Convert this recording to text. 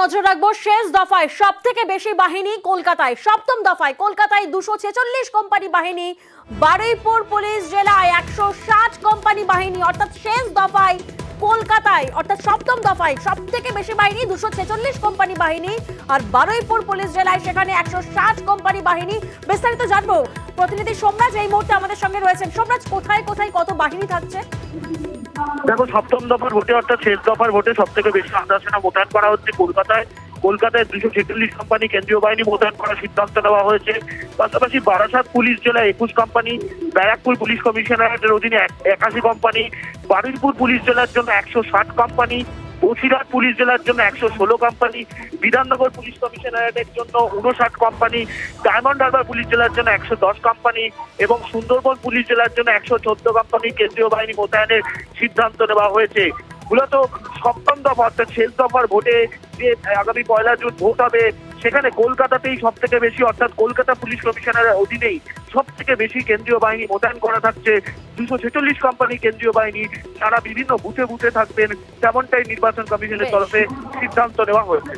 নজর রাখবো শেষ দফায় সব থেকে বেশি বাহিনী কলকাতায়। সপ্তম দফায় কলকাতায় 246 কোম্পানি বাহিনী, বারুইপুর পুলিশ জেলায় 160 কোম্পানি বাহিনী। অর্থাৎ শেষ দফায় কলকাতায়, অর্থাৎ সপ্তম দফায় সব থেকে বেশি বাহিনী 246 কোম্পানি বাহিনী, আর বারুইপুর পুলিশ জেলায় সেখানে 160 কোম্পানি বাহিনী। বিস্তারিত জানবো প্রতিনিধি সোমরাজ এই মুহূর্তে আমাদের সঙ্গে রয়েছেন। সোমরাজ, কোথায় কোথায় কত বাহিনী থাকছে? দেখো, সপ্তম দফার ভোটে অর্থাৎ শেষ দফার ভোটে সব থেকে বেশি আধা সেনা মোতায়েন করা হচ্ছে কলকাতায়। 246 কোম্পানি কেন্দ্রীয় বাহিনী মোতায়েন করার সিদ্ধান্ত নেওয়া হয়েছে। পাশাপাশি বারাসাত পুলিশ জেলায় 21 কোম্পানি, ব্যারাকপুর পুলিশ কমিশনারেটের অধীনে 81 কোম্পানি, বারুইপুর পুলিশ জেলার জন্য 160 কোম্পানি, বসিরহাট পুলিশ জেলার জন্য 116 কোম্পানি, বিধাননগর পুলিশ কমিশনারেটের জন্য 59 কোম্পানি, ডায়মন্ড হারবার পুলিশ জেলার জন্য 110 কোম্পানি এবং সুন্দরবন পুলিশ জেলার জন্য 114 কোম্পানি কেন্দ্রীয় বাহিনী মোতায়েনের সিদ্ধান্ত নেওয়া হয়েছে। মূলত সপ্তম দফা অর্থাৎ শেষ দফার ভোটে যে আগামী 1 জুন ভোট হবে, সেখানে কলকাতাতেই সব থেকে বেশি, অর্থাৎ কলকাতা পুলিশ কমিশনারের অধীনেই সব থেকে বেশি কেন্দ্রীয় বাহিনী মোতায়েন করা থাকছে। 246 কোম্পানি কেন্দ্রীয় বাহিনী তারা বিভিন্ন বুথে বুথে থাকবেন, তেমনটাই নির্বাচন কমিশনের তরফে সিদ্ধান্ত নেওয়া হয়েছে।